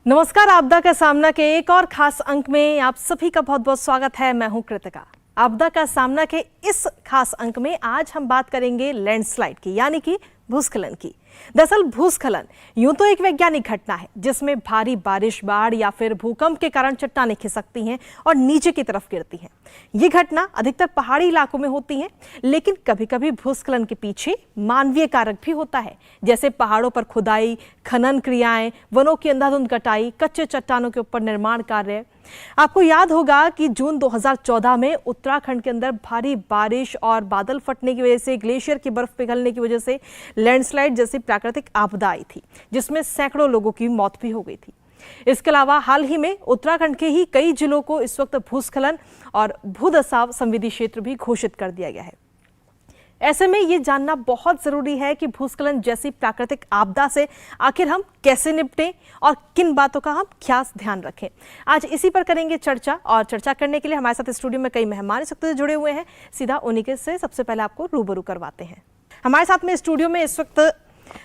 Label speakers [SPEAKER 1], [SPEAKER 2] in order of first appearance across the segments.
[SPEAKER 1] नमस्कार, आपदा का सामना के एक और खास अंक में आप सभी का बहुत बहुत स्वागत है। मैं हूं कृतिका। आपदा का सामना के इस खास अंक में आज हम बात करेंगे लैंडस्लाइड की, यानी कि भूस्खलन की। दरअसल भूस्खलन यूं तो एक वैज्ञानिक घटना है जिसमें भारी बारिश, बाढ़ या फिर भूकंप के कारण चट्टानें खिसकती हैं और नीचे की तरफ गिरती हैं। ये घटना अधिकतर पहाड़ी इलाकों में होती है, लेकिन कभी कभी भूस्खलन के पीछे मानवीय कारक भी होता है, जैसे पहाड़ों पर खुदाई, खनन क्रियाएं, वनों की अंधाधुंध कटाई, कच्चे चट्टानों के ऊपर निर्माण कार्य। आपको याद होगा कि जून 2014 में उत्तराखंड के अंदर भारी बारिश और बादल फटने की वजह से, ग्लेशियर की बर्फ पिघलने की वजह से लैंडस्लाइड जैसी प्राकृतिक आपदा आई थी, जिसमें सैकड़ों लोगों की मौत भी हो गई थी। इसके अलावा हाल ही में उत्तराखंड के ही कई जिलों को इस वक्त भूस्खलन और भूदसाव संवेदी क्षेत्र भी घोषित कर दिया गया है। ऐसे में ये जानना बहुत जरूरी है कि भूस्खलन जैसी प्राकृतिक आपदा से आखिर हम कैसे निपटें और किन बातों का हम खास ध्यान रखें। आज इसी पर करेंगे चर्चा, और चर्चा करने के लिए हमारे साथ स्टूडियो में कई मेहमान इस वक्त जुड़े हुए हैं। सीधा उन्हीं के से सबसे पहले आपको रूबरू करवाते हैं। हमारे साथ में स्टूडियो में इस वक्त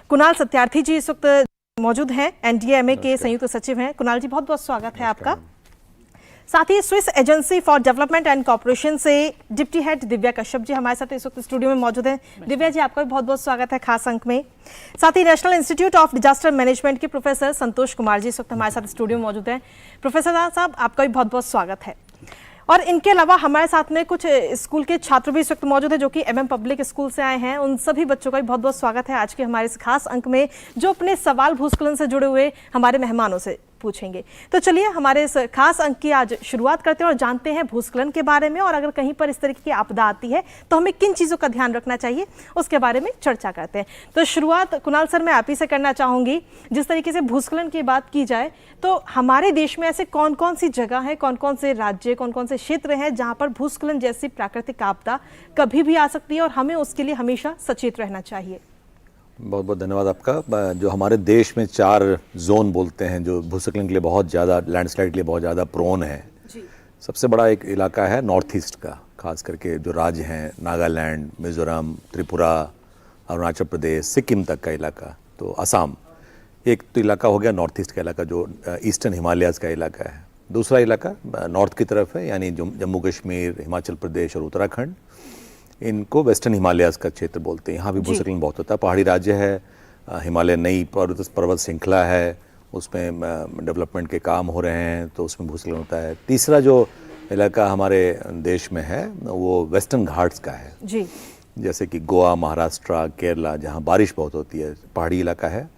[SPEAKER 1] कुणाल सत्यार्थी जी इस वक्त मौजूद हैं, एनडीए-एमए के संयुक्त सचिव हैं। कुणाल जी, बहुत बहुत स्वागत है आपका। साथ ही Swiss agency for development and corporation से डिप्टी हेड दिव्या कश्यप जी हमारे साथ इस वक्त स्टूडियो में मौजूद हैं। दिव्या जी, आपका भी बहुत बहुत स्वागत है खास अंक में। साथ ही national institute of disaster management के प्रोफेसर संतोष कुमार जी इस वक्त हमारे साथ स्टूडियो में मौजूद हैं। प्रोफेसर साहब, आपका भी बहुत बहुत स्वागत है। और इनके अलावा हमारे साथ में कुछ स्कूल के छात्र भी इस वक्त मौजूद हैं जो कि एमएम पब्लिक स्कूल से आए हैं। उन सभी बच्चों का भी बहुत बहुत स्वागत है आज के हमारे इस खास अंक में, जो अपने सवाल भूस्खलन से जुड़े हुए हमारे मेहमानों से पूछेंगे। तो चलिए हमारे इस खास अंक की आज शुरुआत करते हैं और जानते हैं भूस्खलन के बारे में, और अगर कहीं पर इस तरीके की आपदा आती है तो हमें किन चीज़ों का ध्यान रखना चाहिए उसके बारे में चर्चा करते हैं। तो शुरुआत कुणाल सर मैं आप ही से करना चाहूँगी। जिस तरीके से भूस्खलन की बात की जाए तो हमारे देश में ऐसे कौन कौन सी जगह है, कौन कौन से राज्य, कौन कौन से क्षेत्र हैं जहाँ पर भूस्खलन जैसी प्राकृतिक आपदा कभी भी आ सकती है और हमें उसके लिए हमेशा सचेत रहना चाहिए?
[SPEAKER 2] बहुत बहुत धन्यवाद आपका। जो हमारे देश में 4 जोन बोलते हैं जो भूस्खलन के लिए बहुत ज़्यादा, लैंडस्लाइड के लिए बहुत ज़्यादा प्रोन है। सबसे बड़ा एक इलाका है नॉर्थ ईस्ट का, खास करके जो राज्य हैं नागालैंड, मिज़ोरम, त्रिपुरा, अरुणाचल प्रदेश, सिक्किम तक का इलाका, तो असम। एक तो इलाका हो गया नॉर्थ ईस्ट का इलाका जो ईस्टर्न हिमालयाज़ का इलाका है। दूसरा इलाका नॉर्थ की तरफ है, यानी जम्मू कश्मीर, हिमाचल प्रदेश और उत्तराखंड। इनको वेस्टर्न हिमालयाज़ का क्षेत्र बोलते हैं। यहाँ भी भूस्खलन बहुत होता है। पहाड़ी राज्य है, हिमालय नई पर्वत श्रृंखला है, उसमें डेवलपमेंट के काम हो रहे हैं, तो उसमें भूस्खलन होता है। तीसरा जो इलाका हमारे देश में है वो वेस्टर्न घाट्स का है जी, जैसे कि गोवा, महाराष्ट्र, केरला, जहाँ बारिश बहुत होती है, पहाड़ी इलाका है।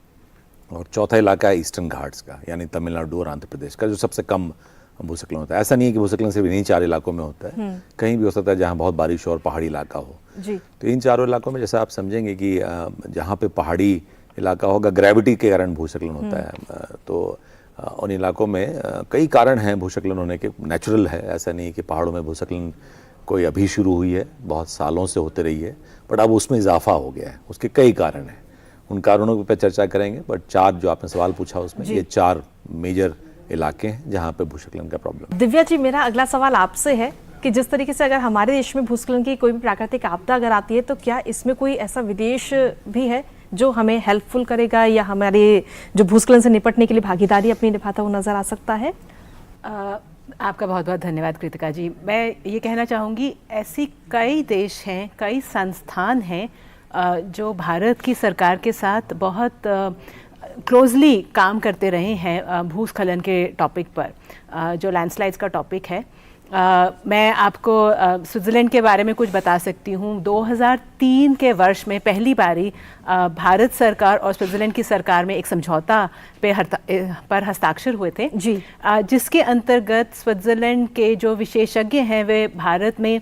[SPEAKER 2] और चौथा इलाका है ईस्टर्न घाट्स का, यानी तमिलनाडु और आंध्र प्रदेश का, जो सबसे कम भूस्खलन होता है। ऐसा नहीं है कि भूस्खलन सिर्फ इन्हीं 4 इलाकों में होता है, कहीं भी हो सकता है जहाँ बहुत बारिश हो और पहाड़ी इलाका हो जी। तो इन 4 इलाकों में जैसा आप समझेंगे कि जहाँ पे पहाड़ी इलाका होगा, ग्रेविटी के कारण भूस्खलन होता है। तो उन इलाकों में कई कारण हैं भूस्खलन होने के, नेचुरल है। ऐसा नहीं है कि पहाड़ों में भूस्खलन कोई अभी शुरू हुई है, बहुत सालों से होते रही है, बट अब उसमें इजाफा हो गया है। उसके कई कारण हैं, उन कारणों पर चर्चा करेंगे। बट 4 जो आपने सवाल पूछा उसमें ये 4 मेजर इलाके हैं जहाँ पे भूस्खलन का प्रॉब्लम।
[SPEAKER 1] दिव्या जी, मेरा अगला सवाल आपसे है कि जिस तरीके से अगर हमारे देश में भूस्खलन की कोई भी प्राकृतिक आपदा अगर आती है तो क्या इसमें कोई ऐसा विदेश भी है जो हमें हेल्पफुल करेगा या हमारे जो भूस्खलन से निपटने के लिए भागीदारी अपनी निभाता हुआ नजर आ सकता है?
[SPEAKER 3] आपका बहुत बहुत धन्यवाद कृतिका जी। मैं ये कहना चाहूँगी, ऐसी कई देश हैं, कई संस्थान हैं जो भारत की सरकार के साथ बहुत क्लोजली काम करते रहे हैं भूस्खलन के टॉपिक पर, जो लैंडस्लाइड्स का टॉपिक है। मैं आपको स्विट्ज़रलैंड के बारे में कुछ बता सकती हूँ। 2003 के वर्ष में पहली बारी भारत सरकार और स्विट्ज़रलैंड की सरकार में एक समझौता पर हस्ताक्षर हुए थे जी, जिसके अंतर्गत स्विट्ज़रलैंड के जो विशेषज्ञ हैं वे भारत में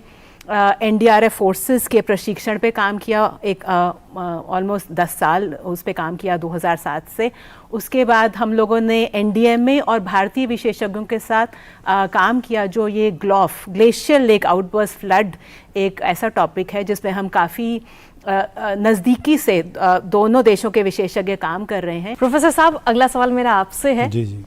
[SPEAKER 3] एनडीआरएफ फोर्सेस के प्रशिक्षण पे काम किया। एक ऑलमोस्ट 10 साल उस पे काम किया 2007 से। उसके बाद हम लोगों ने एनडीएमए और भारतीय विशेषज्ञों के साथ काम किया, जो ये GLOF, glacier lake outburst flood, एक ऐसा टॉपिक है जिसमें हम काफ़ी नज़दीकी से दोनों देशों के विशेषज्ञ काम कर रहे हैं।
[SPEAKER 1] प्रोफेसर साहब, अगला सवाल मेरा आपसे है। जी जी।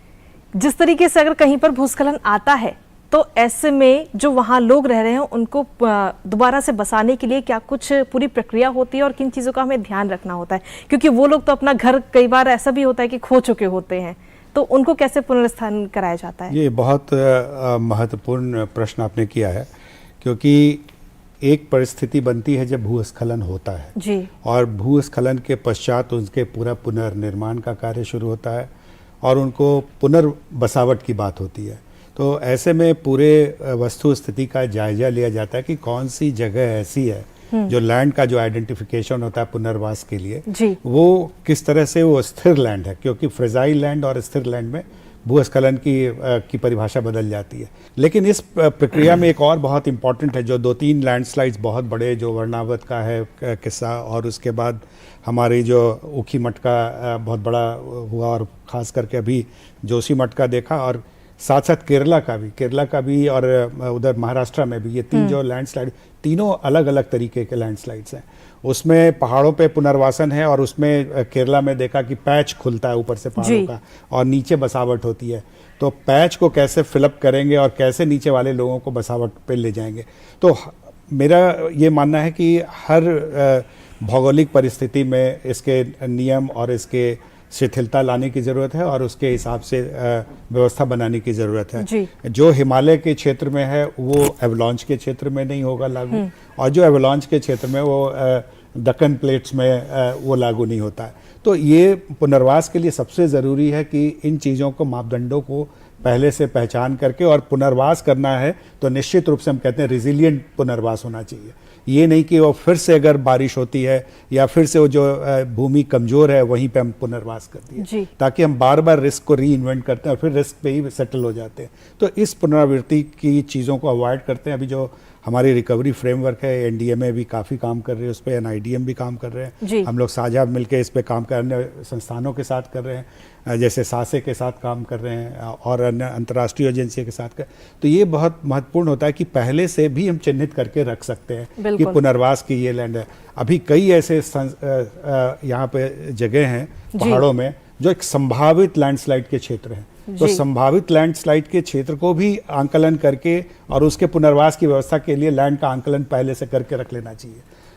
[SPEAKER 1] जिस तरीके से अगर कहीं पर भूस्खलन आता है तो ऐसे में जो वहाँ लोग रह रहे हैं उनको दोबारा से बसाने के लिए क्या कुछ पूरी प्रक्रिया होती है और किन चीज़ों का हमें ध्यान रखना होता है? क्योंकि वो लोग तो अपना घर, कई बार ऐसा भी होता है कि खो चुके होते हैं, तो उनको कैसे पुनर्स्थान कराया जाता है?
[SPEAKER 4] ये बहुत महत्वपूर्ण प्रश्न आपने किया है, क्योंकि एक परिस्थिति बनती है जब भूस्खलन होता है
[SPEAKER 1] जी,
[SPEAKER 4] और भूस्खलन के पश्चात उनके पूरा पुनर्निर्माण का कार्य शुरू होता है और उनको पुनर्बसावट की बात होती है। तो ऐसे में पूरे वस्तु स्थिति का जायजा लिया जाता है कि कौन सी जगह ऐसी है जो लैंड का जो आइडेंटिफिकेशन होता है पुनर्वास के लिए
[SPEAKER 1] जी,
[SPEAKER 4] वो किस तरह से वो स्थिर लैंड है, क्योंकि फ्रेजाइल लैंड और स्थिर लैंड में भूस्खलन की परिभाषा बदल जाती है। लेकिन इस प्रक्रिया में एक और बहुत इंपॉर्टेंट है, जो 2-3 लैंडस्लाइड्स बहुत बड़े, जो वर्णावत का है किस्सा, और उसके बाद हमारी जो ऊखीमठ का बहुत बड़ा हुआ, और ख़ास करके अभी जोशीमठ का देखा, और साथ साथ केरला का भी और उधर महाराष्ट्र में भी, ये 3 जो लैंडस्लाइड, तीनों अलग अलग तरीके के लैंडस्लाइड्स हैं। उसमें पहाड़ों पे पुनर्वासन है, और उसमें केरला में देखा कि पैच खुलता है ऊपर से पहाड़ों का और नीचे बसावट होती है। तो पैच को कैसे फिलअप करेंगे और कैसे नीचे वाले लोगों को बसावट पे ले जाएंगे। तो मेरा ये मानना है कि हर भौगोलिक परिस्थिति में इसके नियम और इसके शिथिलता लाने की ज़रूरत है और उसके हिसाब से व्यवस्था बनाने की ज़रूरत है। जो हिमालय के क्षेत्र में है वो एवलांच के क्षेत्र में नहीं होगा लागू, और जो एवलांच के क्षेत्र में वो दक्कन प्लेट्स में वो लागू नहीं होता है। तो ये पुनर्वास के लिए सबसे ज़रूरी है कि इन चीज़ों को, मापदंडों को पहले से पहचान करके, और पुनर्वास करना है तो निश्चित रूप से हम कहते हैं रिजिलियंट पुनर्वास होना चाहिए। ये नहीं कि वो फिर से अगर बारिश होती है या फिर से वो जो भूमि कमज़ोर है वहीं पे हम पुनर्वास करती है, ताकि हम बार बार रिस्क को री इन्वेंट करते हैं और फिर रिस्क पे ही सेटल हो जाते हैं। तो इस पुनरावृत्ति की चीज़ों को अवॉइड करते हैं। अभी जो हमारी रिकवरी फ्रेमवर्क है, एनडीएमए भी काफ़ी काम कर रही है उस पर, एनआईडीएम भी काम कर रहे हैं, हम लोग साझा मिलकर इस पर काम करने संस्थानों के साथ कर रहे हैं, जैसे सासे के साथ काम कर रहे हैं और अन्य अंतर्राष्ट्रीय एजेंसी के साथ तो ये बहुत महत्वपूर्ण होता है कि पहले से भी हम चिन्हित करके रख सकते हैं कि पुनर्वास की ये लैंड है। अभी कई ऐसे यहाँ पे जगह हैं पहाड़ों में जो एक संभावित लैंडस्लाइड के क्षेत्र हैं। तो संभावित लैंडस्लाइड के क्षेत्र को भी आंकलन करके और उसके पुनर्वास की व्यवस्था के लिए लैंड का आंकलन पहले से करके रख लेना चाहिए,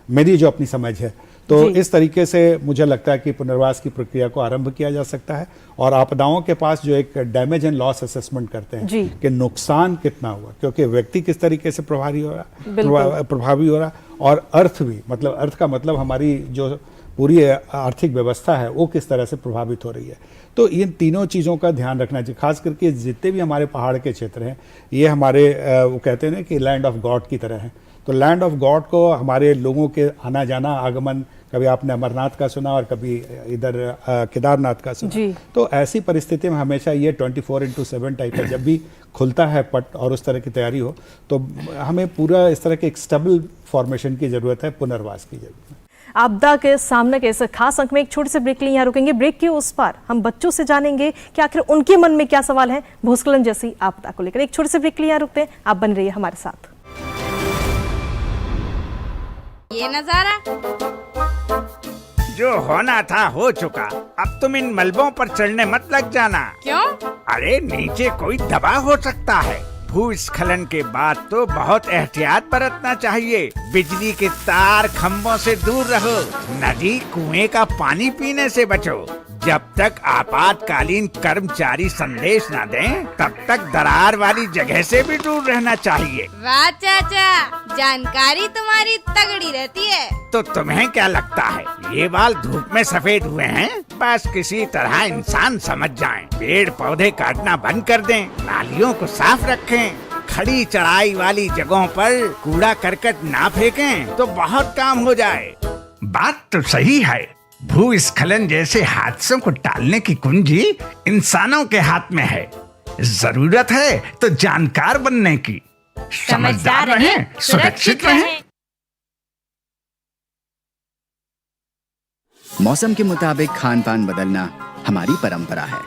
[SPEAKER 4] मेरी जो अपनी समझ है। तो इस तरीके से मुझे लगता है कि पुनर्वास की प्रक्रिया को आरंभ किया जा सकता है। और आपदाओं के पास जो एक डैमेज एंड लॉस असेसमेंट करते हैं कि नुकसान कितना हुआ, क्योंकि व्यक्ति किस तरीके से प्रभावी हो रहा, और अर्थ भी, मतलब अर्थ का मतलब हमारी जो पूरी आर्थिक व्यवस्था है वो किस तरह से प्रभावित हो रही है। तो इन तीनों चीज़ों का ध्यान रखना चाहिए। खास करके जितने भी हमारे पहाड़ के क्षेत्र हैं, ये हमारे वो कहते हैं ना कि लैंड ऑफ गॉड की तरह है। तो लैंड ऑफ गॉड को हमारे लोगों के आना जाना, आगमन, कभी आपने अमरनाथ का सुना और कभी इधर केदारनाथ का सुना, तो ऐसी परिस्थिति में हमेशा ये 24/7 टाइप है। जब भी खुलता है पट और उस तरह की तैयारी हो, तो हमें पूरा इस तरह के एक स्टेबल फॉर्मेशन की ज़रूरत है, पुनर्वास की ज़रूरत है।
[SPEAKER 1] आपदा के सामने के इस खास अंक में एक छोटे से ब्रेक के लिए यहाँ रुकेंगे। ब्रेक के उस पार हम बच्चों से जानेंगे कि आखिर उनके मन में क्या सवाल है भूस्खलन जैसी आपदा को लेकर। एक छोटे से ब्रेक के लिए यहाँ रुकते हैं, आप बन रहिए हमारे साथ।
[SPEAKER 5] ये नजारा
[SPEAKER 6] जो होना था हो चुका, अब तुम इन मलबों पर चढ़ने मत लग जाना।
[SPEAKER 5] क्यों?
[SPEAKER 6] अरे नीचे कोई दबाव हो सकता है। भूस्खलन के बाद तो बहुत एहतियात बरतना चाहिए। बिजली के तार खंभों से दूर रहो, नदी कुएं का पानी पीने से बचो। जब तक आपातकालीन कर्मचारी संदेश न दें, तब तक दरार वाली जगह से भी दूर रहना चाहिए।
[SPEAKER 5] वाह चाचा, जानकारी तुम्हारी तगड़ी रहती है।
[SPEAKER 6] तो तुम्हें क्या लगता है ये बाल धूप में सफेद हुए हैं? बस किसी तरह इंसान समझ जाएं। पेड़ पौधे काटना बंद कर दें, नालियों को साफ रखें, खड़ी चढ़ाई वाली जगहों पर कूड़ा करकट ना फेंकें, तो बहुत काम हो जाए। बात तो सही है, भूस्खलन जैसे हादसों को टालने की कुंजी इंसानों के हाथ में है। जरूरत है तो जानकार बनने की। समझदार रहें, सुरक्षित रहें।
[SPEAKER 7] मौसम के मुताबिक खान पान बदलना हमारी परंपरा है।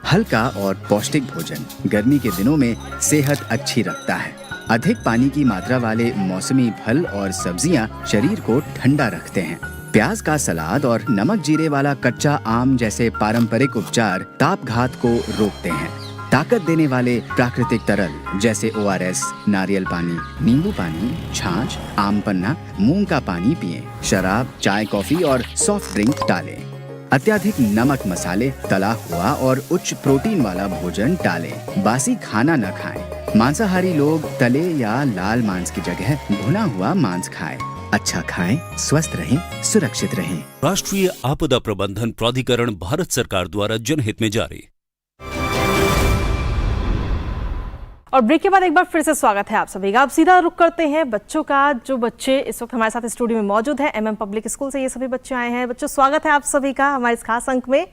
[SPEAKER 7] हल्का और पौष्टिक भोजन गर्मी के दिनों में सेहत अच्छी रखता है। अधिक पानी की मात्रा वाले मौसमी फल और सब्जियां शरीर को ठंडा रखते हैं। प्याज का सलाद और नमक जीरे वाला कच्चा आम जैसे पारंपरिक उपचार तापघात को रोकते हैं। ताकत देने वाले प्राकृतिक तरल जैसे ORS, नारियल पानी, नींबू पानी, छाछ, आम पन्ना, मूंग का पानी पिएं। शराब, चाय, कॉफी और सॉफ्ट ड्रिंक टालें। अत्यधिक नमक मसाले, तला हुआ और उच्च प्रोटीन वाला भोजन टालें। बासी खाना न खाएं। मांसाहारी लोग तले या लाल मांस की जगह भुना हुआ मांस खाएं। अच्छा खाएं, स्वस्थ रहें, सुरक्षित रहें।
[SPEAKER 8] राष्ट्रीय आपदा प्रबंधन प्राधिकरण, भारत सरकार द्वारा जनहित में जारी।
[SPEAKER 1] और ब्रेक के बाद एक बार फिर से स्वागत है आप सभी का। आप सीधा रुख करते हैं बच्चों का। जो बच्चे इस वक्त हमारे साथ स्टूडियो में मौजूद हैं, एमएम पब्लिक स्कूल से ये सभी बच्चे आए हैं। बच्चों, स्वागत है आप सभी का हमारे इस खास अंक में।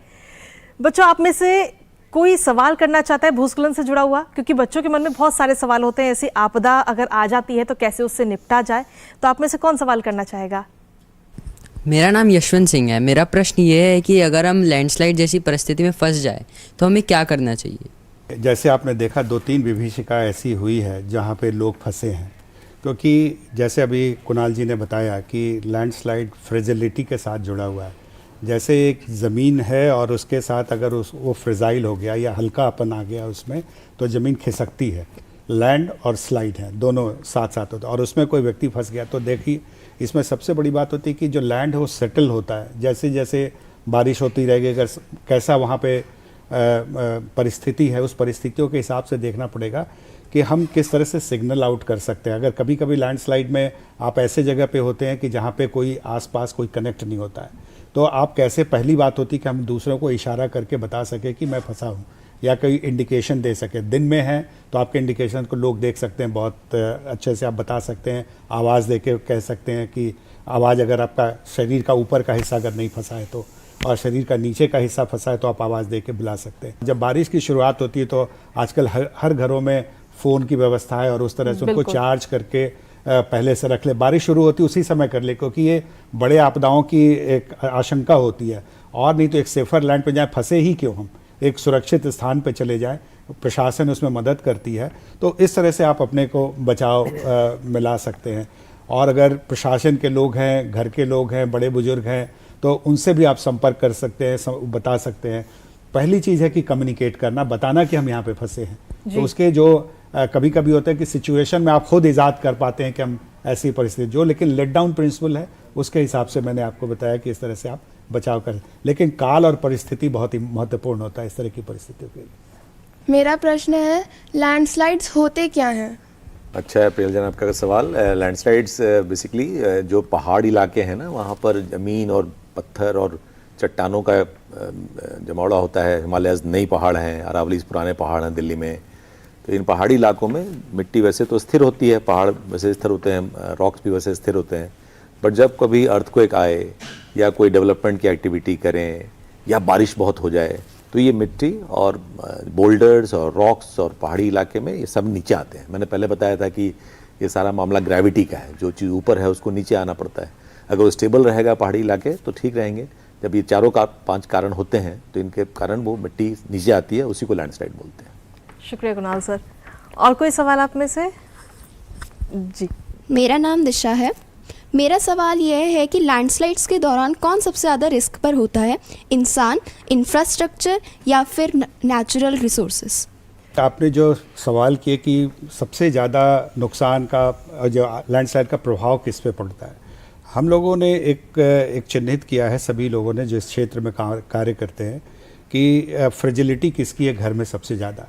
[SPEAKER 1] बच्चों, आप में से कोई सवाल करना चाहता है भूस्खलन से जुड़ा हुआ? क्योंकि बच्चों के मन में बहुत सारे सवाल होते हैं। ऐसी आपदा अगर आ जाती है तो कैसे उससे निपटा जाए, तो आप में से कौन सवाल करना चाहेगा?
[SPEAKER 9] मेरा नाम यशवंत सिंह है। मेरा प्रश्न ये है कि अगर हम लैंडस्लाइड जैसी परिस्थिति में फंस जाए तो हमें क्या करना चाहिए?
[SPEAKER 4] जैसे आपने देखा 2-3 विभीषिका ऐसी हुई है जहाँ पे लोग फंसे हैं, क्योंकि जैसे अभी कुणाल जी ने बताया कि लैंडस्लाइड फ्रेजिलिटी के साथ जुड़ा हुआ है। जैसे एक ज़मीन है और उसके साथ अगर वो फ्रेजाइल हो गया या हल्का अपन आ गया उसमें, तो ज़मीन खिसकती है। लैंड और स्लाइड है, दोनों साथ साथ होता है। और उसमें कोई व्यक्ति फंस गया तो देखिए, इसमें सबसे बड़ी बात होती है कि जो लैंड है वो सेटल होता है। जैसे जैसे बारिश होती रहेगी, अगर कैसा वहाँ पे परिस्थिति है, उस परिस्थितियों के हिसाब से देखना पड़ेगा कि हम किस तरह से सिग्नल आउट कर सकते हैं। अगर कभी कभी लैंडस्लाइड में आप ऐसे जगह पे होते हैं कि जहाँ पे कोई आसपास कोई कनेक्ट नहीं होता है, तो आप कैसे, पहली बात होती है कि हम दूसरों को इशारा करके बता सके कि मैं फंसा हूँ, या कोई इंडिकेशन दे सके। दिन में है तो आपके इंडिकेशन को लोग देख सकते हैं, बहुत अच्छे से आप बता सकते हैं। आवाज़ दे के कह सकते हैं कि आवाज़, अगर आपका शरीर का ऊपर का हिस्सा अगर नहीं फंसा है तो, और शरीर का नीचे का हिस्सा फंसा है तो आप आवाज़ दे के बुला सकते हैं। जब बारिश की शुरुआत होती है तो आजकल हर घरों में फ़ोन की व्यवस्था है, और उस तरह से उनको चार्ज करके पहले से रख ले। बारिश शुरू होती है उसी समय कर ले, क्योंकि ये बड़े आपदाओं की एक आशंका होती है। और नहीं तो एक सेफर लैंड पे जाए, फंसे ही क्यों, हम एक सुरक्षित स्थान पे चले जाएं, प्रशासन उसमें मदद करती है। तो इस तरह से आप अपने को बचाव में ला सकते हैं। और अगर प्रशासन के लोग हैं, घर के लोग हैं, बड़े बुजुर्ग हैं, तो उनसे भी आप संपर्क कर सकते हैं, बता सकते हैं। पहली चीज़ है कि कम्युनिकेट करना, बताना कि हम यहाँ पे फंसे हैं। तो उसके जो कभी कभी होता है कि सिचुएशन में आप खुद इजाद कर पाते हैं कि हम ऐसी परिस्थिति जो, लेकिन लेट डाउन प्रिंसिपल है, उसके हिसाब से मैंने आपको बताया कि इस तरह से आप बचाव करें। लेकिन काल और परिस्थिति बहुत ही महत्वपूर्ण होता है इस तरह की परिस्थितियों के लिए।
[SPEAKER 10] मेरा प्रश्न है, लैंडस्लाइड्स होते क्या हैं?
[SPEAKER 2] अच्छा है प्रियल जन आपका सवाल। लैंडस्लाइड्स बेसिकली जो पहाड़ इलाके हैं ना, वहाँ पर ज़मीन और पत्थर और चट्टानों का जमावड़ा होता है। हिमालयस नई पहाड़ हैं, अरावलीज पुराने पहाड़ हैं दिल्ली में। तो इन पहाड़ी इलाकों में मिट्टी वैसे तो स्थिर होती है, पहाड़ वैसे स्थिर होते हैं, रॉक्स भी वैसे स्थिर होते हैं। बट जब कभी अर्थक्वेक आए या कोई डेवलपमेंट की एक्टिविटी करें या बारिश बहुत हो जाए, तो ये मिट्टी और बोल्डर्स और रॉक्स और पहाड़ी इलाके में ये सब नीचे आते हैं। मैंने पहले बताया था कि ये सारा मामला ग्रेविटी का है, जो चीज़ ऊपर है उसको नीचे आना पड़ता है। अगर वो स्टेबल रहेगा पहाड़ी इलाके तो ठीक रहेंगे। जब ये 4-5 कारण होते हैं तो इनके कारण वो मिट्टी नीचे आती है, उसी को लैंडस्लाइड बोलते हैं।
[SPEAKER 1] शुक्रिया कुणाल सर। और कोई सवाल आप में से? जी,
[SPEAKER 10] मेरा नाम दिशा है। मेरा सवाल यह है कि लैंडस्लाइड्स के दौरान कौन सबसे ज़्यादा रिस्क पर होता है, इंसान, इंफ्रास्ट्रक्चर या फिर नेचुरल रिसोर्सेस?
[SPEAKER 4] आपने जो सवाल किए कि सबसे ज़्यादा नुकसान का, जो लैंडस्लाइड का प्रभाव किस पे पड़ता है, हम लोगों ने एक चिन्हित किया है, सभी लोगों ने जो इस क्षेत्र में कार्य करते हैं, कि फ्रेजिलिटी किसकी है घर में सबसे ज़्यादा।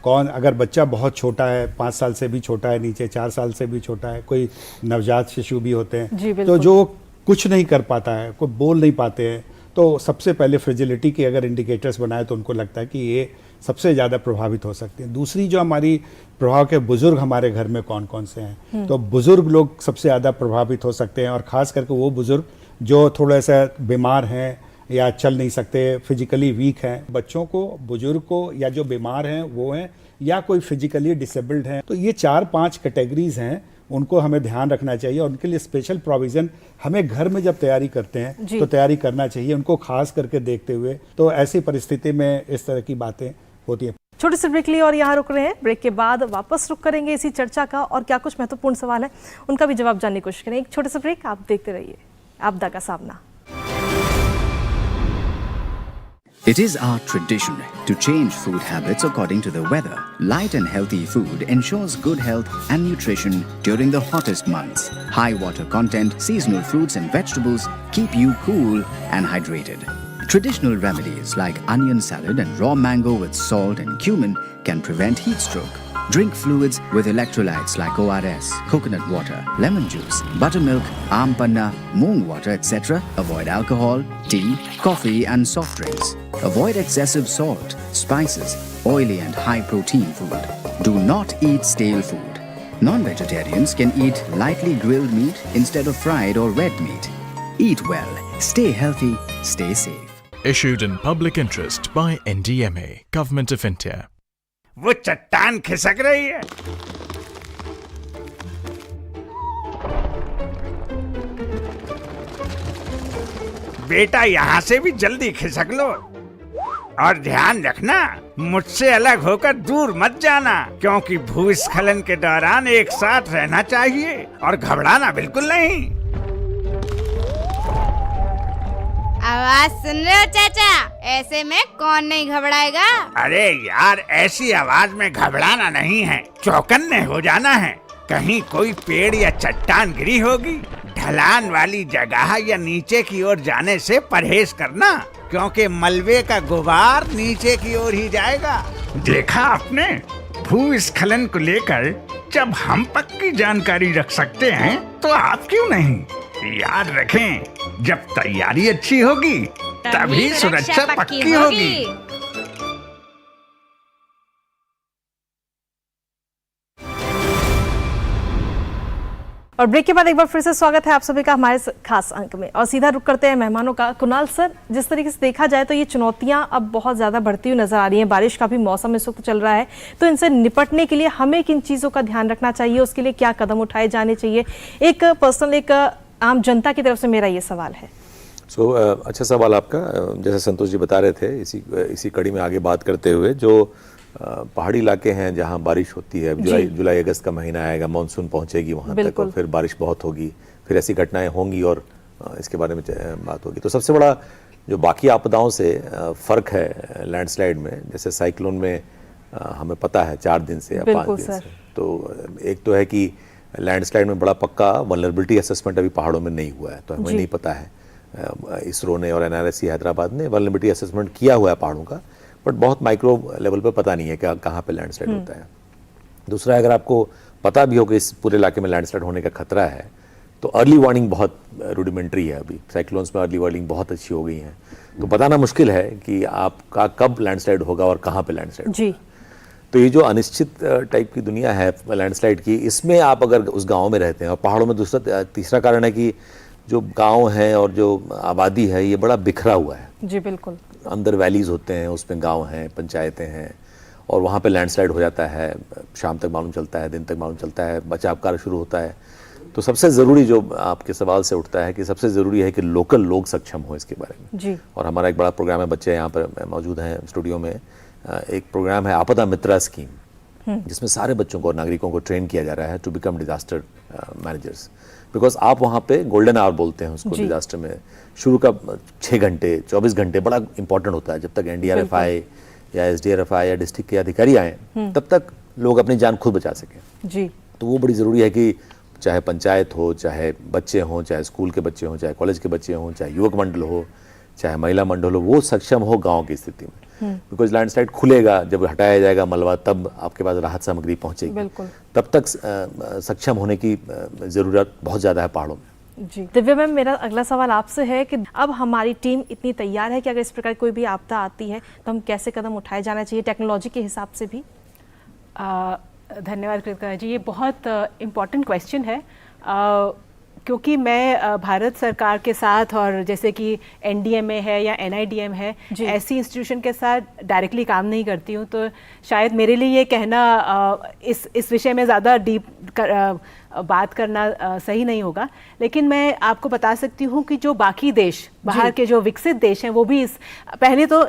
[SPEAKER 4] कौन, अगर बच्चा बहुत छोटा है, 5 साल से भी छोटा है, नीचे 4 साल से भी छोटा है, कोई नवजात शिशु भी होते हैं, तो जो कुछ नहीं कर पाता है, कोई बोल नहीं पाते हैं, तो सबसे पहले फ्रेजिलिटी के अगर इंडिकेटर्स बनाए तो उनको लगता है कि ये सबसे ज़्यादा प्रभावित हो सकते हैं। दूसरी जो हमारी प्रभाव के बुजुर्ग हमारे घर में कौन कौन से हैं, तो बुजुर्ग लोग सबसे ज़्यादा प्रभावित हो सकते हैं। और ख़ास करके वो बुजुर्ग जो थोड़ा सा बीमार हैं या चल नहीं सकते, फिजिकली वीक हैं। बच्चों को, बुजुर्ग को, या जो बीमार हैं वो हैं, या कोई फिजिकली डिसेबल्ड हैं। तो ये 4-5 कैटेगरीज हैं, उनको हमें ध्यान रखना चाहिए और उनके लिए स्पेशल प्रोविज़न हमें घर में जब तैयारी करते हैं तो तैयारी करना चाहिए, उनको खास करके देखते हुए। तो ऐसी परिस्थिति में इस तरह की बातें होती हैं।
[SPEAKER 1] छोटे से ब्रेक लिए और यहाँ रुक रहे हैं। ब्रेक के बाद वापस रुक करेंगे इसी चर्चा का, और क्या कुछ महत्वपूर्ण सवाल है उनका भी जवाब जानने की कोशिश करेंगे। एक छोटे से ब्रेक, आप देखते रहिए आपदा का सामना।
[SPEAKER 7] It is our tradition to change food habits according to the weather. Light and healthy food ensures good health and nutrition during the hottest months. High water content, seasonal fruits and vegetables keep you cool and hydrated. Traditional remedies like onion salad and raw mango with salt and cumin can prevent heat stroke. Drink fluids with electrolytes like ORS, coconut water, lemon juice, buttermilk, aam panna, moong water, etc. Avoid alcohol, tea, coffee and soft drinks. Avoid excessive salt, spices, oily and high-protein food. Do not eat stale food. Non-vegetarians can eat lightly grilled meat instead of fried or red meat. Eat well, stay healthy, stay safe.
[SPEAKER 11] Issued in public interest by NDMA, Government of India.
[SPEAKER 6] वो चट्टान खिसक रही है। बेटा यहाँ से भी जल्दी खिसक लो और ध्यान रखना, मुझसे अलग होकर दूर मत जाना, क्योंकि भूस्खलन के दौरान एक साथ रहना चाहिए और घबराना बिल्कुल नहीं।
[SPEAKER 5] आवाज सुन रहे हो चाचा? ऐसे में कौन नहीं घबराएगा?
[SPEAKER 6] अरे यार, ऐसी आवाज में घबराना नहीं है, चौकन्ने हो जाना है। कहीं कोई पेड़ या चट्टान गिरी होगी। ढलान वाली जगह या नीचे की ओर जाने से परहेज करना, क्योंकि मलबे का गुबार नीचे की ओर ही जाएगा। देखा आपने, भूस्खलन को लेकर जब हम पक्की जानकारी रख सकते हैं तो आप क्यों नहीं? याद रखें, जब तैयारी अच्छी होगी तभी सुरक्षा पक्की होगी।
[SPEAKER 1] और ब्रेक के बाद एक बार फिर से स्वागत है आप सभी का हमारे खास अंक में, और सीधा रुक करते हैं मेहमानों का। कुणाल सर, जिस तरीके से देखा जाए तो ये चुनौतियां अब बहुत ज़्यादा बढ़ती हुई नजर आ रही हैं। बारिश का भी मौसम इस वक्त चल रहा है, तो इनसे निपटने के लिए हमें किन चीज़ों का ध्यान रखना चाहिए, उसके लिए क्या कदम उठाए जाने चाहिए? एक पर्सनल, एक आम जनता की तरफ से मेरा ये सवाल है।
[SPEAKER 2] अच्छा सवाल आपका। जैसे संतोष जी बता रहे थे, इसी कड़ी में आगे बात करते हुए, जो पहाड़ी इलाके हैं जहाँ बारिश होती है, जुलाई अगस्त का महीना आएगा, मानसून पहुँचेगी वहाँ तक, और फिर बारिश बहुत होगी, फिर ऐसी घटनाएं होंगी और इसके बारे में बात होगी। तो सबसे बड़ा जो बाकी आपदाओं से फ़र्क है लैंडस्लाइड में, जैसे साइक्लोन में हमें पता है 4 दिन से या 5 दिन से, तो एक तो है कि लैंडस्लाइड में बड़ा पक्का वल्नरेबिलिटी असेसमेंट अभी पहाड़ों में नहीं हुआ है, तो हमें नहीं पता है। इसरो ने और NRSC हैदराबाद ने वल्नरेबिलिटी असेसमेंट किया हुआ है पहाड़ों का, बट बहुत माइक्रो लेवल पे पता नहीं है कि कहाँ पे लैंडस्लाइड होता है। दूसरा, अगर आपको पता भी हो कि इस पूरे इलाके में लैंडस्लाइड होने का खतरा है, तो अर्ली वार्निंग बहुत रूडिमेंट्री है। अभी साइक्लोन्स में अर्ली वार्निंग बहुत अच्छी हो गई है, तो बताना मुश्किल है कि आपका कब लैंडस्लाइड होगा और कहाँ पे लैंडस्लाइड होगा। तो ये जो अनिश्चित टाइप की दुनिया है लैंडस्लाइड की, इसमें आप अगर उस गांव में रहते हैं, और पहाड़ों में तीसरा कारण है कि जो गांव है और जो आबादी है ये बड़ा बिखरा हुआ है।
[SPEAKER 1] जी बिल्कुल।
[SPEAKER 2] अंदर वैलीज होते हैं, उसमें गांव हैं, पंचायतें हैं, और वहाँ पे लैंडस्लाइड हो जाता है, शाम तक मालूम चलता है, दिन तक मालूम चलता है, बचाव कार्य शुरू होता है। तो सबसे ज़रूरी जो आपके सवाल से उठता है कि सबसे ज़रूरी है कि लोकल लोग सक्षम हो इसके बारे में।
[SPEAKER 1] जी। और
[SPEAKER 2] हमारा एक बड़ा प्रोग्राम है, बच्चे यहाँ पर मौजूद हैं स्टूडियो में, एक प्रोग्राम है आपदा मित्रा स्कीम, जिसमें सारे बच्चों को और नागरिकों को ट्रेन किया जा रहा है to become disaster managers. Because आप वहाँ पे गोल्डन आवर बोलते हैं उसको डिजास्टर में, शुरू का 6 घंटे 24 घंटे बड़ा इंपॉर्टेंट होता है। जब तक NDRF आए या SDRF आए या डिस्ट्रिक्ट के अधिकारी आए, तब तक लोग अपनी जान खुद बचा सकें।
[SPEAKER 1] जी।
[SPEAKER 2] तो वो बड़ी ज़रूरी है कि चाहे पंचायत हो, चाहे बच्चे हों, चाहे स्कूल के बच्चे हों, चाहे कॉलेज के बच्चे हों, चाहे युवक मंडल हो, चाहे महिला मंडल हो, वो सक्षम हो गाँव की स्थिति में। बिकॉज लैंडस्लाइड खुलेगा, जब हटाया जाएगा मलबा, तब आपके पास राहत सामग्री पहुंचेगी। तब तक सक्षम होने की ज़रूरत बहुत ज़्यादा है पहाड़ों में।
[SPEAKER 1] जी। दिव्या मैम, मेरा अगला सवाल आपसे है कि अब हमारी टीम इतनी तैयार है कि अगर इस प्रकार कोई भी आपदा आती है तो हम कैसे कदम उठाए जाना चाहिए टेक्नोलॉजी के हिसाब से भी?
[SPEAKER 3] धन्यवाद कृतिका जी, ये बहुत इम्पॉर्टेंट क्वेश्चन है, क्योंकि मैं भारत सरकार के साथ, और जैसे कि NDMA है या NIDM है, ऐसी इंस्टीट्यूशन के साथ डायरेक्टली काम नहीं करती हूँ, तो शायद मेरे लिए ये कहना इस विषय में ज़्यादा डीप बात करना सही नहीं होगा। लेकिन मैं आपको बता सकती हूँ कि जो बाकी देश, बाहर के जो विकसित देश हैं, वो भी पहले तो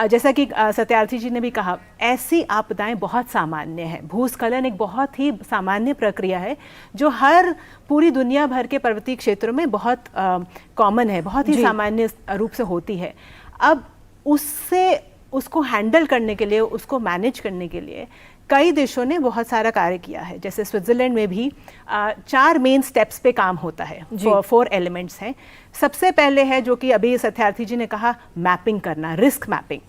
[SPEAKER 3] जैसा कि सत्यार्थी जी ने भी कहा, ऐसी आपदाएं बहुत सामान्य हैं। भूस्खलन एक बहुत ही सामान्य प्रक्रिया है जो हर पूरी दुनिया भर के पर्वतीय क्षेत्रों में बहुत कॉमन है, बहुत ही सामान्य रूप से होती है। अब उससे उसको हैंडल करने के लिए, उसको मैनेज करने के लिए कई देशों ने बहुत सारा कार्य किया है। जैसे स्विट्ज़रलैंड में भी 4 मेन स्टेप्स पे काम होता है, 4 एलिमेंट्स हैं। सबसे पहले है जो कि अभी सत्यार्थी जी ने कहा, मैपिंग करना, रिस्क मैपिंग,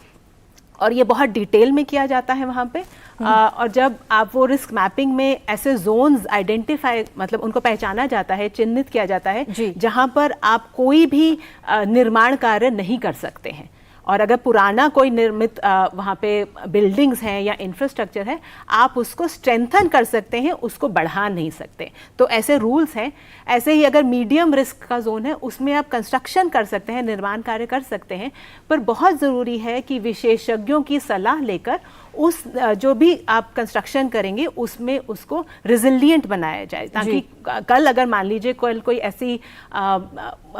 [SPEAKER 3] और ये बहुत डिटेल में किया जाता है वहाँ पे। और जब आप वो रिस्क मैपिंग में ऐसे जोन्स आइडेंटिफाई, मतलब उनको पहचाना जाता है, चिन्हित किया जाता है जहाँ पर आप कोई भी निर्माण कार्य नहीं कर सकते हैं, और अगर पुराना कोई निर्मित वहाँ पे बिल्डिंग्स हैं या इंफ्रास्ट्रक्चर है, आप उसको स्ट्रेंथन कर सकते हैं, उसको बढ़ा नहीं सकते। तो ऐसे रूल्स हैं। ऐसे ही अगर मीडियम रिस्क का जोन है, उसमें आप कंस्ट्रक्शन कर सकते हैं, निर्माण कार्य कर सकते हैं, पर बहुत ज़रूरी है कि विशेषज्ञों की सलाह लेकर उस जो भी आप कंस्ट्रक्शन करेंगे उसमें उसको रिजिलिएंट बनाया जाए, ताकि कल अगर मान लीजिए कोई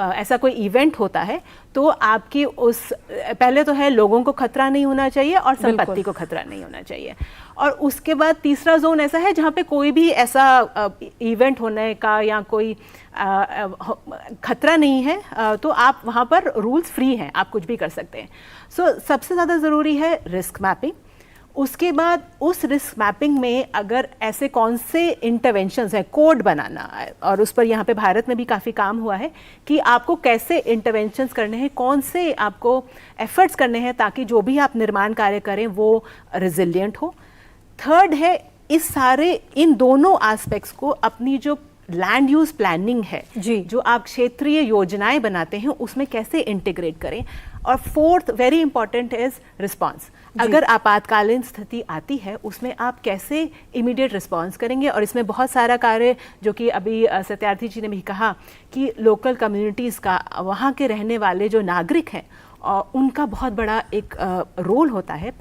[SPEAKER 3] ऐसा कोई इवेंट होता है तो आपकी उस, पहले तो है लोगों को खतरा नहीं होना चाहिए और संपत्ति को खतरा नहीं होना चाहिए। और उसके बाद तीसरा जोन ऐसा है जहाँ पे कोई भी ऐसा इवेंट होने का या कोई खतरा नहीं है, तो आप वहाँ पर रूल्स फ्री हैं, आप कुछ भी कर सकते हैं। सो सबसे ज़्यादा ज़रूरी है रिस्क मैपिंग। उसके बाद उस रिस्क मैपिंग में अगर ऐसे कौन से इंटरवेंशंस हैं, कोड बनाना, और उस पर यहाँ पे भारत में भी काफ़ी काम हुआ है कि आपको कैसे इंटरवेंशंस करने हैं, कौन से आपको एफर्ट्स करने हैं ताकि जो भी आप निर्माण कार्य करें वो रिजिलिएंट हो। थर्ड है, इन दोनों एस्पेक्ट्स को अपनी जो लैंड यूज प्लानिंग है, जो आप क्षेत्रीय योजनाएं बनाते हैं, उसमें कैसे इंटीग्रेट करें। और fourth very important is response. अगर आपातकालीन स्थिति आती है उसमें आप कैसे इमीडिएट रिस्पांस करेंगे। और इसमें बहुत सारा कार्य, जो कि अभी सत्यार्थी जी ने भी कहा कि लोकल कम्युनिटीज़ का, वहाँ के रहने वाले जो नागरिक हैं, उनका बहुत बड़ा एक रोल होता है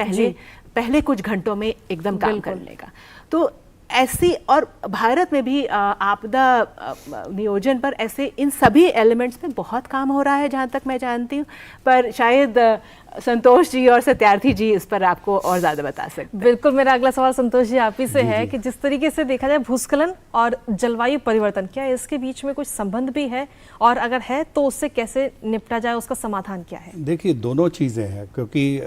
[SPEAKER 3] पहले कुछ घंटों में एकदम काम करने का। तो ऐसी, और भारत में भी आपदा नियोजन पर ऐसे इन सभी एलिमेंट्स में बहुत काम हो रहा है जहाँ तक मैं जानती हूँ, पर शायद संतोष जी और सत्यार्थी जी इस पर आपको और ज़्यादा बता सकते हैं।
[SPEAKER 1] बिल्कुल, मेरा अगला सवाल संतोष जी आप ही से है कि जिस तरीके से देखा जाए भूस्खलन और जलवायु परिवर्तन, क्या इसके बीच में कुछ संबंध भी है, और अगर है तो उससे कैसे निपटा जाए, उसका समाधान क्या है?
[SPEAKER 4] देखिए, दोनों चीज़ें हैं, क्योंकि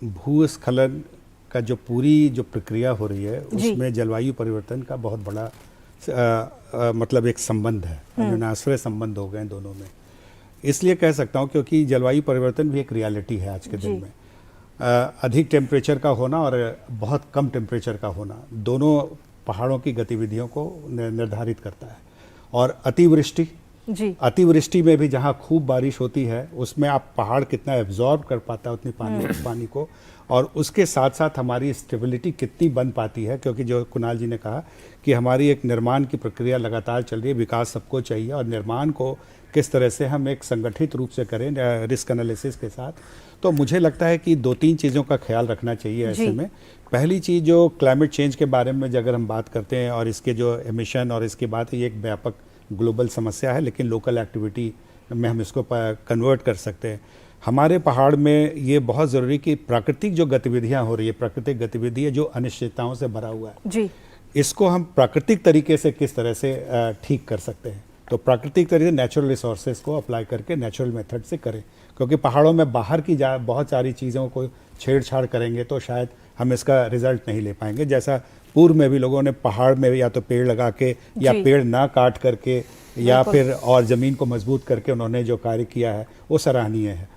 [SPEAKER 4] भूस्खलन का जो पूरी जो प्रक्रिया हो रही है उसमें जलवायु परिवर्तन का बहुत बड़ा मतलब एक संबंध है, अविनाश्रय संबंध हो गए हैं दोनों में। इसलिए कह सकता हूँ क्योंकि जलवायु परिवर्तन भी एक रियलिटी है आज के दिन में। अधिक टेम्परेचर का होना और बहुत कम टेम्परेचर का होना, दोनों पहाड़ों की गतिविधियों को निर्धारित करता है। और अतिवृष्टि में भी जहाँ खूब बारिश होती है उसमें आप पहाड़ कितना एब्जॉर्ब कर पाता है उतनी पानी को, और उसके साथ साथ हमारी स्टेबिलिटी कितनी बन पाती है, क्योंकि जो कुणाल जी ने कहा कि हमारी एक निर्माण की प्रक्रिया लगातार चल रही है, विकास सबको चाहिए, और निर्माण को किस तरह से हम एक संगठित रूप से करें रिस्क एनालिसिस के साथ। तो मुझे लगता है कि 2-3 चीज़ों का ख्याल रखना चाहिए ऐसे में। पहली चीज़, जो क्लाइमेट चेंज के बारे में अगर हम बात करते हैं और इसके जो एमिशन और इसकी बात है, ये एक व्यापक ग्लोबल समस्या है, लेकिन लोकल एक्टिविटी में हम इसको कन्वर्ट कर सकते हैं। हमारे पहाड़ में ये बहुत ज़रूरी कि प्राकृतिक जो गतिविधियाँ हो रही है, प्राकृतिक गतिविधि है जो अनिश्चितताओं से भरा हुआ है, इसको हम प्राकृतिक तरीके से किस तरह से ठीक कर सकते हैं। तो प्राकृतिक तरीके से नेचुरल रिसोर्सेज को अप्लाई करके नेचुरल मेथड से करें, क्योंकि पहाड़ों में बाहर की बहुत सारी चीज़ों को छेड़छाड़ करेंगे तो शायद हम इसका रिजल्ट नहीं ले पाएंगे। जैसा पूर्व में भी लोगों ने पहाड़ में या तो पेड़ लगा के या पेड़ ना काट करके या फिर और ज़मीन को मजबूत करके उन्होंने जो कार्य किया है वो सराहनीय है,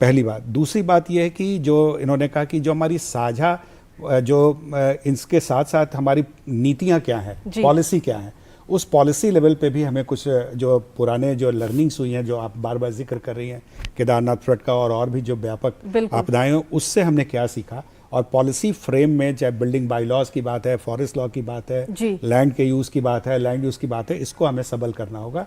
[SPEAKER 4] पहली बात। दूसरी बात यह है कि जो इन्होंने कहा कि जो हमारी साझा जो इसके साथ साथ हमारी नीतियाँ क्या हैं, पॉलिसी क्या है, उस पॉलिसी लेवल पे भी हमें कुछ जो पुराने जो लर्निंग्स हुई हैं, जो आप बार बार जिक्र कर रही हैं, केदारनाथ फ्लड का और भी जो व्यापक आपदाएं, उससे हमने क्या सीखा। और पॉलिसी फ्रेम में चाहे बिल्डिंग बाई लॉज की बात है, फॉरेस्ट लॉ की बात है, लैंड के यूज़ की बात है, लैंड यूज़ की बात है, इसको हमें सबल करना होगा।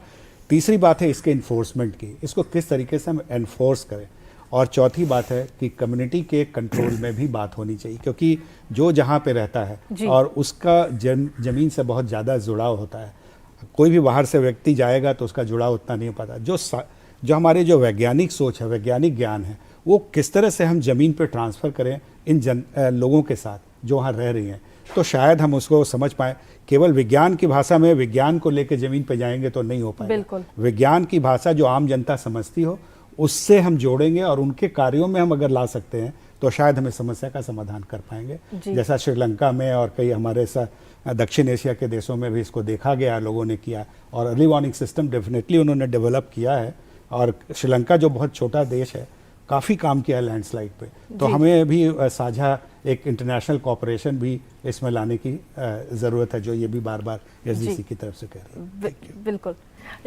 [SPEAKER 4] तीसरी बात है इसके इन्फोर्समेंट की, इसको किस तरीके से हम एनफोर्स करें। और चौथी बात है कि कम्युनिटी के कंट्रोल में भी बात होनी चाहिए, क्योंकि जो जहाँ पे रहता है और उसका ज़मीन से बहुत ज़्यादा जुड़ाव होता है। कोई भी बाहर से व्यक्ति जाएगा तो उसका जुड़ाव उतना नहीं हो पाता। जो हमारे जो वैज्ञानिक सोच है, वैज्ञानिक ज्ञान है, वो किस तरह से हम ज़मीन पे ट्रांसफ़र करें इन लोगों के साथ जो वहाँ रह रही हैं, तो शायद हम उसको समझ पाएँ। केवल विज्ञान की भाषा में विज्ञान को लेकर ज़मीन पे जाएंगे तो नहीं हो पाएगा। विज्ञान की भाषा जो आम जनता समझती हो उससे हम जोड़ेंगे और उनके कार्यों में हम अगर ला सकते हैं तो शायद हम इस समस्या का समाधान कर पाएंगे। जैसा श्रीलंका में और कई हमारे दक्षिण एशिया के देशों में भी इसको देखा गया, लोगों ने किया, और अर्ली वार्निंग सिस्टम डेफिनेटली उन्होंने डेवलप किया है। और श्रीलंका जो बहुत छोटा देश है, काफ़ी काम किया है लैंडस्लाइड पे, तो हमें भी साझा एक इंटरनेशनल कॉपरेशन भी इसमें लाने की ज़रूरत है, जो ये भी बार बार एसडीसी की तरफ से कह रहे हैं।
[SPEAKER 1] बिल्कुल,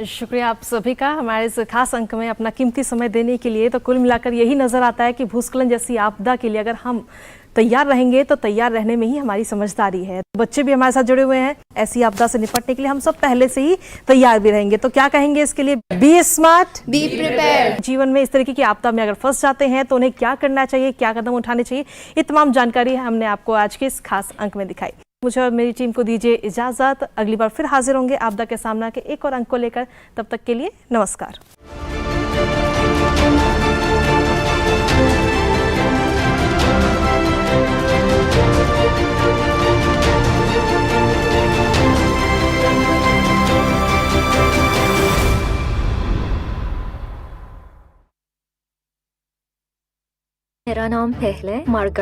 [SPEAKER 1] शुक्रिया आप सभी का हमारे इस खास अंक में अपना कीमती समय देने के लिए। तो कुल मिलाकर यही नज़र आता है कि भूस्खलन जैसी आपदा के लिए अगर हम तैयार रहेंगे तो तैयार रहने में ही हमारी समझदारी है। बच्चे भी हमारे साथ जुड़े हुए हैं, ऐसी आपदा से निपटने के लिए हम सब पहले से ही तैयार भी रहेंगे। तो क्या कहेंगे इसके लिए? Be smart,
[SPEAKER 10] be prepared.
[SPEAKER 1] जीवन में इस तरीके की आपदा में अगर फंस जाते हैं तो उन्हें क्या करना चाहिए, क्या कदम उठाने चाहिए, ये तमाम जानकारी हमने आपको आज के इस खास अंक में दिखाई। मुझे और मेरी टीम को दीजिए इजाजत, अगली बार फिर हाजिर होंगे आपदा के सामना के एक और अंक को लेकर। तब तक के लिए नमस्कार।
[SPEAKER 12] मेरा नाम पहले मार्गरेट